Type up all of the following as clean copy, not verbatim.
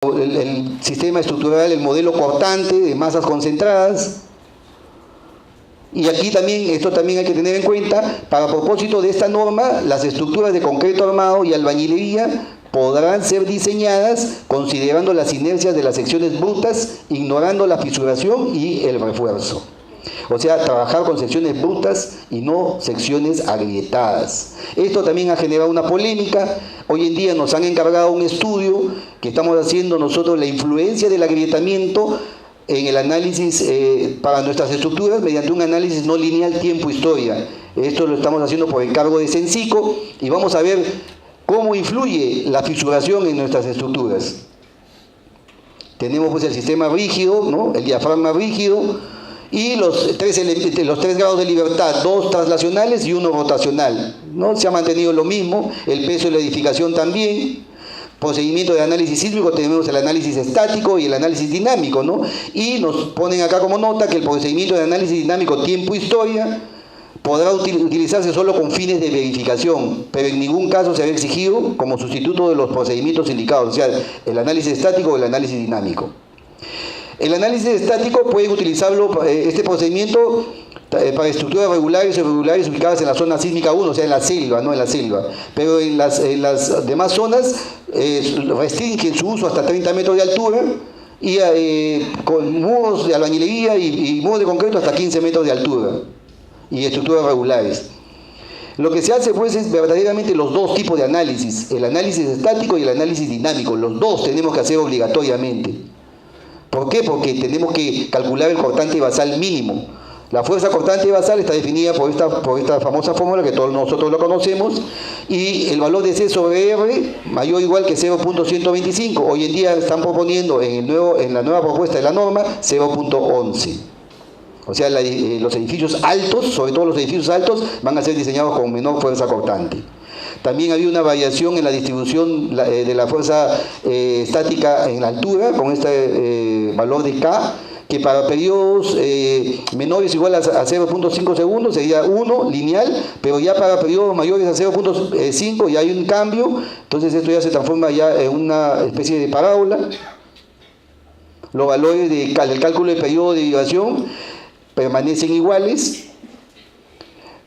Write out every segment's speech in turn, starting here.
el sistema estructural, el modelo cortante de masas concentradas. Y aquí también, esto también hay que tener en cuenta, para propósito de esta norma, las estructuras de concreto armado y albañilería podrán ser diseñadas considerando las inercias de las secciones brutas, ignorando la fisuración y el refuerzo. O sea, trabajar con secciones brutas y no secciones agrietadas. Esto también ha generado una polémica. Hoy en día nos han encargado un estudio que estamos haciendo nosotros, la influencia del agrietamiento en el análisis para nuestras estructuras mediante un análisis no lineal tiempo-historia. Esto lo estamos haciendo por encargo de Sensico y vamos a ver cómo influye la fisuración en nuestras estructuras. Tenemos pues el sistema rígido, ¿no? El diafragma rígido y los tres grados de libertad, 2 traslacionales y 1 rotacional, ¿no? Se ha mantenido lo mismo, el peso de la edificación también. Procedimiento de análisis sísmico tenemos el análisis estático y el análisis dinámico, ¿no? Y nos ponen acá como nota que el procedimiento de análisis dinámico tiempo-historia podrá utilizarse solo con fines de verificación, pero en ningún caso se ha exigido como sustituto de los procedimientos indicados, o sea, el análisis estático o el análisis dinámico. El análisis estático pueden utilizarlo, este procedimiento, para estructuras regulares o irregulares ubicadas en la zona sísmica 1, o sea, en la selva, ¿no? En la selva. Pero en las demás zonas restringen su uso hasta 30 metros de altura y con muros de albañilería y muros de concreto hasta 15 metros de altura y estructuras regulares. Lo que se hace pues es verdaderamente los dos tipos de análisis, el análisis estático y el análisis dinámico. Los dos tenemos que hacer obligatoriamente. ¿Por qué? Porque tenemos que calcular el cortante basal mínimo. La fuerza cortante basal está definida por esta famosa fórmula que todos nosotros lo conocemos, y el valor de C sobre R mayor o igual que 0.125. Hoy en día están proponiendo en la nueva propuesta de la norma 0.11. O sea, los edificios altos, sobre todo los edificios altos, van a ser diseñados con menor fuerza cortante. También había una variación en la distribución de la fuerza estática en la altura, con este valor de K, que para periodos menores o iguales a 0.5 segundos sería 1 lineal, pero ya para periodos mayores a 0.5 ya hay un cambio, entonces esto ya se transforma ya en una especie de parábola. Los valores del cálculo del periodo de derivación permanecen iguales,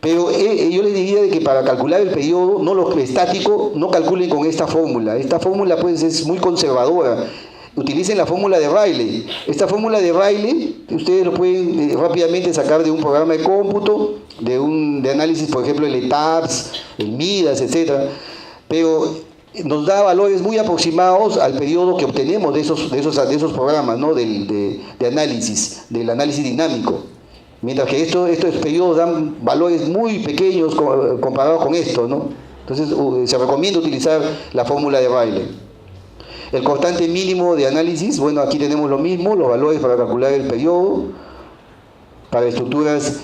pero yo les diría de que para calcular el periodo estático no calculen con esta fórmula. Esta fórmula pues es muy conservadora. Utilicen la fórmula de Rayleigh. Esta fórmula de Rayleigh ustedes lo pueden rápidamente sacar de un programa de cómputo, de análisis, por ejemplo, el ETABS, el MIDAS, etc. Pero nos da valores muy aproximados al periodo que obtenemos de esos programas, ¿no? del análisis, del análisis dinámico. Mientras que estos periodos dan valores muy pequeños comparados con esto, ¿no? Entonces se recomienda utilizar la fórmula de Rayleigh. El cortante mínimo de análisis, bueno, aquí tenemos lo mismo, los valores para calcular el periodo. Para estructuras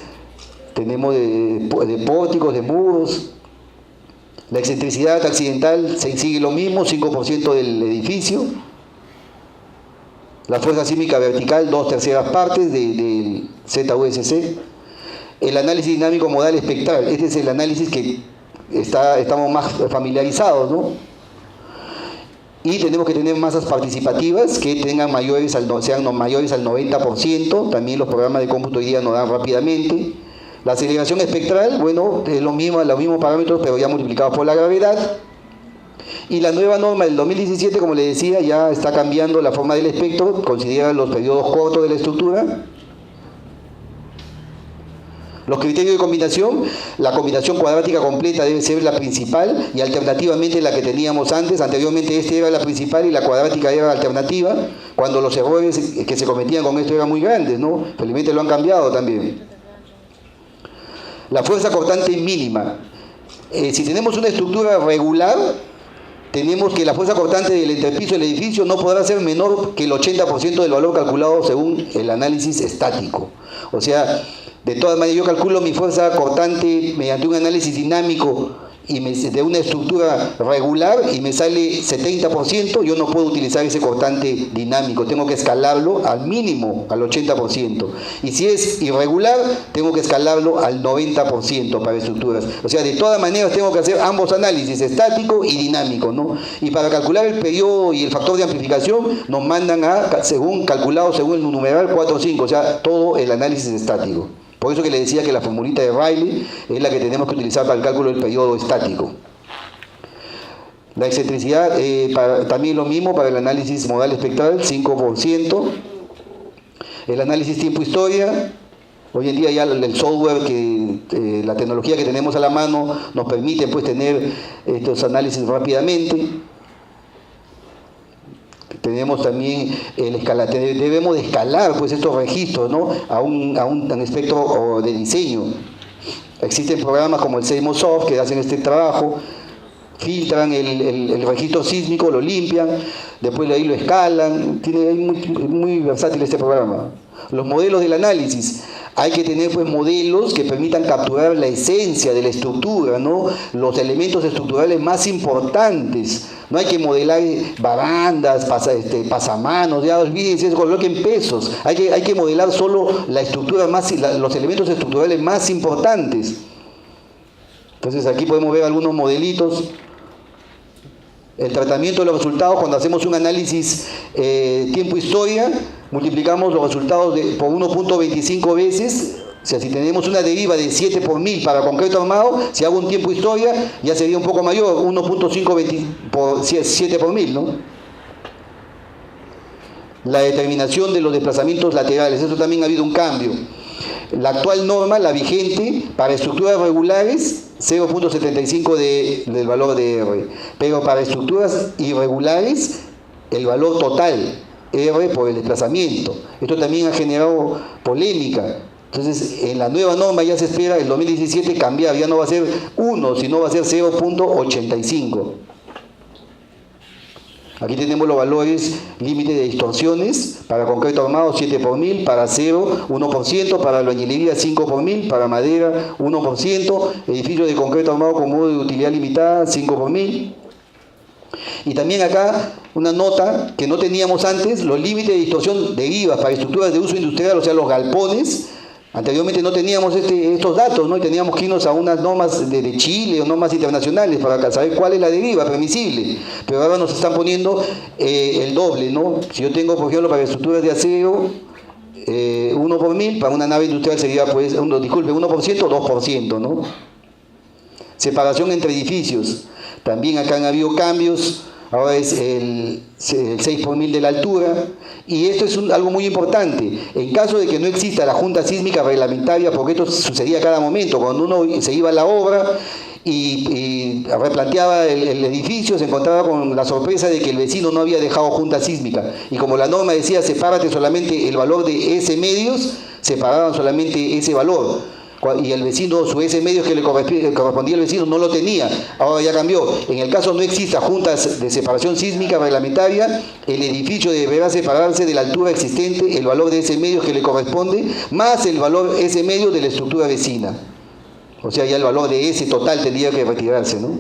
tenemos de pórticos, de muros. La excentricidad accidental sigue lo mismo, 5% del edificio. La fuerza sísmica vertical, 2/3 partes del ZUSC. El análisis dinámico modal espectral, este es el análisis que estamos más familiarizados, ¿no? Y tenemos que tener masas participativas que tengan sean mayores al 90%, también los programas de cómputo hoy día nos dan rápidamente. La aceleración espectral, bueno, es los mismos parámetros, pero ya multiplicados por la gravedad. Y la nueva norma del 2017, como les decía, ya está cambiando la forma del espectro, considera los periodos cortos de la estructura. Los criterios de combinación, la combinación cuadrática completa debe ser la principal y alternativamente la que teníamos antes. Anteriormente era la principal y la cuadrática era la alternativa, cuando los errores que se cometían con esto eran muy grandes, ¿no? Felizmente lo han cambiado también. La fuerza cortante mínima. Si tenemos una estructura regular, tenemos que la fuerza cortante del entrepiso del edificio no podrá ser menor que el 80% del valor calculado según el análisis estático. O sea, de todas maneras yo calculo mi fuerza cortante mediante un análisis dinámico de una estructura regular y me sale 70%, yo no puedo utilizar ese cortante dinámico, tengo que escalarlo al mínimo, al 80%. Y si es irregular, tengo que escalarlo al 90% para estructuras. O sea, de todas maneras tengo que hacer ambos análisis, estático y dinámico, ¿no? Y para calcular el periodo y el factor de amplificación, nos mandan calculado según el numeral 4 o 5, o sea, todo el análisis estático. Por eso que le decía que la formulita de Rayleigh es la que tenemos que utilizar para el cálculo del periodo estático. La excentricidad, también lo mismo para el análisis modal espectral, 5%. El análisis tiempo-historia, hoy en día ya el software, la tecnología que tenemos a la mano nos permite pues tener estos análisis rápidamente. Tenemos también debemos de escalar pues estos registros, ¿no? a un espectro de diseño. Existen programas como el Seismosoft que hacen este trabajo, filtran el registro sísmico, lo limpian, después de ahí lo escalan. Es muy versátil este programa. Los modelos del análisis. Hay que tener pues modelos que permitan capturar la esencia de la estructura, ¿no? Los elementos estructurales más importantes. No hay que modelar barandas, pasamanos, ya olvídense eso, coloquen pesos. Hay que modelar solo la estructura los elementos estructurales más importantes. Entonces aquí podemos ver algunos modelitos. El tratamiento de los resultados, cuando hacemos un análisis tiempo-historia, multiplicamos los resultados por 1.25 veces. O sea, si tenemos una deriva de 7 por 1000 para concreto armado, si hago un tiempo-historia, ya sería un poco mayor, 1.5 por 7 por 1000, ¿no? La determinación de los desplazamientos laterales, eso también ha habido un cambio. La actual norma, la vigente, para estructuras regulares, 0.75 del valor de R. Pero para estructuras irregulares, el valor total, R por el desplazamiento. Esto también ha generado polémica. Entonces, en la nueva norma ya se espera el 2017 cambiar, ya no va a ser 1, sino va a ser 0.85. Aquí tenemos los valores límite de distorsiones, para concreto armado 7 por 1000, para acero 1%, para albañilería 5 por 1000, para madera 1%, edificio de concreto armado con modo de utilidad limitada 5 por 1000. Y también acá una nota que no teníamos antes, los límites de distorsión de IVA para estructuras de uso industrial, o sea los galpones. Anteriormente no teníamos estos datos, ¿no? Y teníamos que irnos a unas normas de Chile o normas internacionales para saber cuál es la deriva permisible. Pero ahora nos están poniendo el doble, ¿no? Si yo tengo, por ejemplo, para estructuras de acero, 1 por 1000, para una nave industrial sería, pues, 1%, 2%, ¿no? Separación entre edificios. También acá han habido cambios. Ahora es el 6 por 1000 de la altura. Y esto es algo muy importante. En caso de que no exista la junta sísmica reglamentaria, porque esto sucedía a cada momento, cuando uno se iba a la obra y replanteaba el edificio, se encontraba con la sorpresa de que el vecino no había dejado junta sísmica. Y como la norma decía, sepárate solamente el valor de S medios, separaban solamente ese valor. Y el vecino, su S medio que le correspondía al vecino, no lo tenía. Ahora ya cambió. En el caso no exista juntas de separación sísmica reglamentaria, el edificio deberá separarse de la altura existente, el valor de S medio que le corresponde, más el valor S medio de la estructura vecina. O sea, ya el valor de S total tendría que retirarse, ¿no?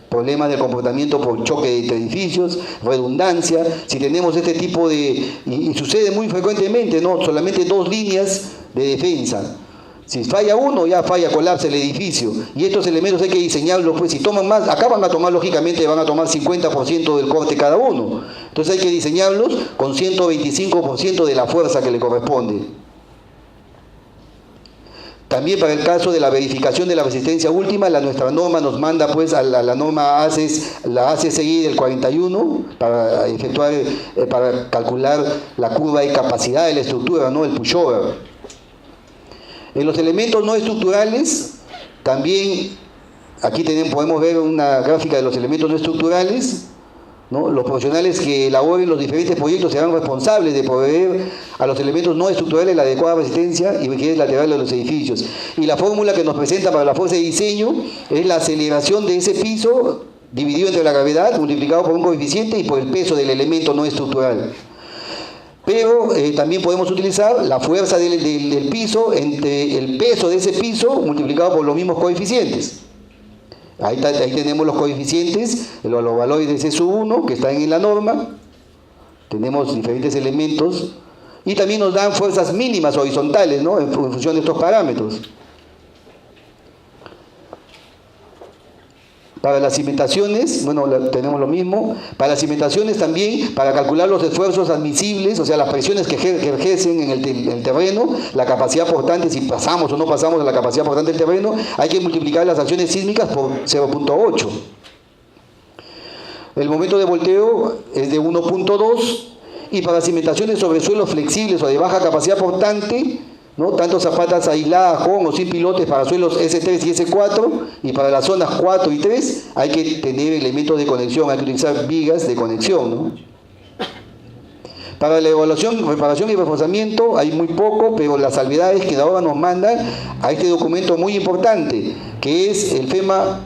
Problemas de comportamiento por choque entre edificios, redundancia. Si tenemos este tipo y sucede muy frecuentemente, ¿no? Solamente 2 líneas de defensa. Si falla uno, ya colapsa el edificio. Y estos elementos hay que diseñarlos, pues si toman más, acá van a tomar, lógicamente, van a tomar 50% del corte cada uno. Entonces hay que diseñarlos con 125% de la fuerza que le corresponde. También para el caso de la verificación de la resistencia última, nuestra norma nos manda pues a la norma la ACSI del 41 para para calcular la curva de capacidad de la estructura, ¿no? El pushover. En los elementos no estructurales, también aquí podemos ver una gráfica de los elementos no estructurales, ¿no? Los profesionales que elaboren los diferentes proyectos serán responsables de proveer a los elementos no estructurales la adecuada resistencia y rigidez lateral de los edificios. Y la fórmula que nos presenta para la fuerza de diseño es la aceleración de ese piso dividido entre la gravedad multiplicado por un coeficiente y por el peso del elemento no estructural. Pero también podemos utilizar la fuerza del piso entre el peso de ese piso multiplicado por los mismos coeficientes. Ahí tenemos los coeficientes, los valores de C sub 1 que están en la norma. Tenemos diferentes elementos y también nos dan fuerzas mínimas horizontales, ¿no? En función de estos parámetros. Para las cimentaciones, bueno, tenemos lo mismo. Para las cimentaciones también, para calcular los esfuerzos admisibles, o sea, las presiones que ejercen en el terreno, la capacidad portante, si pasamos o no pasamos de la capacidad portante del terreno, hay que multiplicar las acciones sísmicas por 0.8. El momento de volteo es de 1.2 y para cimentaciones sobre suelos flexibles o de baja capacidad portante, ¿no? Tanto zapatas aisladas con o sin pilotes para suelos S3 y S4 y para las zonas 4 y 3 hay que tener elementos de conexión, hay que utilizar vigas de conexión, ¿no? Para la evaluación, reparación y reforzamiento hay muy poco, pero las salvedades que ahora nos mandan a este documento muy importante, que es el FEMA,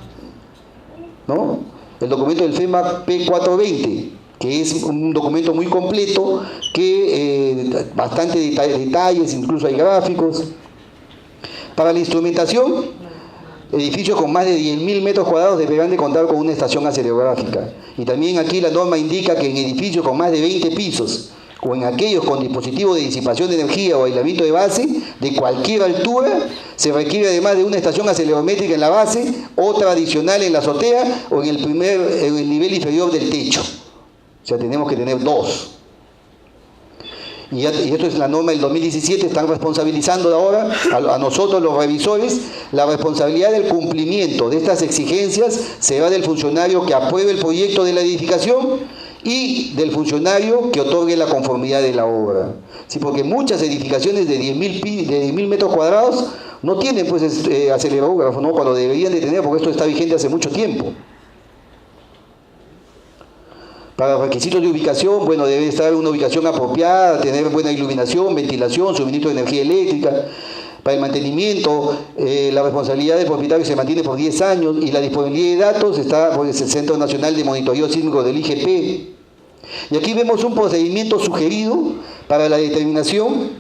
¿no? El documento del FEMA P420, que es un documento muy completo, que bastante detalles, incluso hay gráficos. Para la instrumentación, edificios con más de 10.000 metros cuadrados deberán de contar con una estación acelerográfica. Y también aquí la norma indica que en edificios con más de 20 pisos, o en aquellos con dispositivos de disipación de energía o aislamiento de base, de cualquier altura, se requiere además de una estación acelerométrica en la base, otra adicional en la azotea o en el nivel inferior del techo. O sea, tenemos que tener dos. Y esto es la norma del 2017, están responsabilizando ahora a nosotros los revisores. La responsabilidad del cumplimiento de estas exigencias será del funcionario que apruebe el proyecto de la edificación y del funcionario que otorgue la conformidad de la obra. Sí, porque muchas edificaciones de 10.000 metros cuadrados no tienen pues acelerógrafo, ¿no? Cuando deberían de tener, porque esto está vigente hace mucho tiempo. Para requisitos de ubicación, bueno, debe estar en una ubicación apropiada, tener buena iluminación, ventilación, suministro de energía eléctrica. Para el mantenimiento, la responsabilidad del propietario se mantiene por 10 años y la disponibilidad de datos está por el Centro Nacional de Monitoreo Sísmico del IGP. Y aquí vemos un procedimiento sugerido para la determinación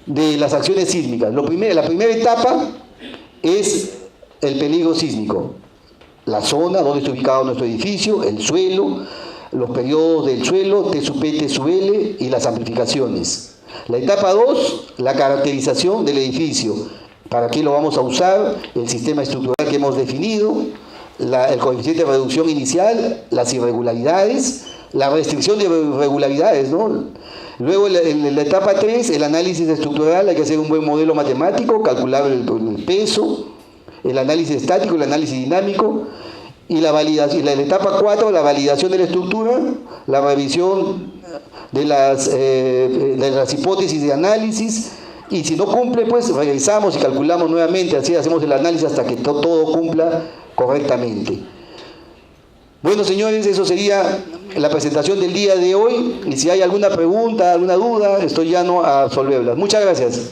de las acciones sísmicas. La primera etapa es el peligro sísmico. La zona donde está ubicado nuestro edificio, el suelo, los periodos del suelo, T sub P, T sub L y las amplificaciones. La etapa 2, la caracterización del edificio. ¿Para qué lo vamos a usar? El sistema estructural que hemos definido, el coeficiente de reducción inicial, las irregularidades, la restricción de irregularidades, ¿no? Luego en la etapa 3, el análisis estructural, hay que hacer un buen modelo matemático, calcular el peso, el análisis estático, el análisis dinámico, y la validación, la etapa 4, la validación de la estructura, la revisión de las hipótesis de análisis, y si no cumple, pues revisamos y calculamos nuevamente, así hacemos el análisis hasta que todo cumpla correctamente. Bueno, señores, eso sería la presentación del día de hoy, y si hay alguna pregunta, alguna duda, estoy llano a resolverlas. Muchas gracias.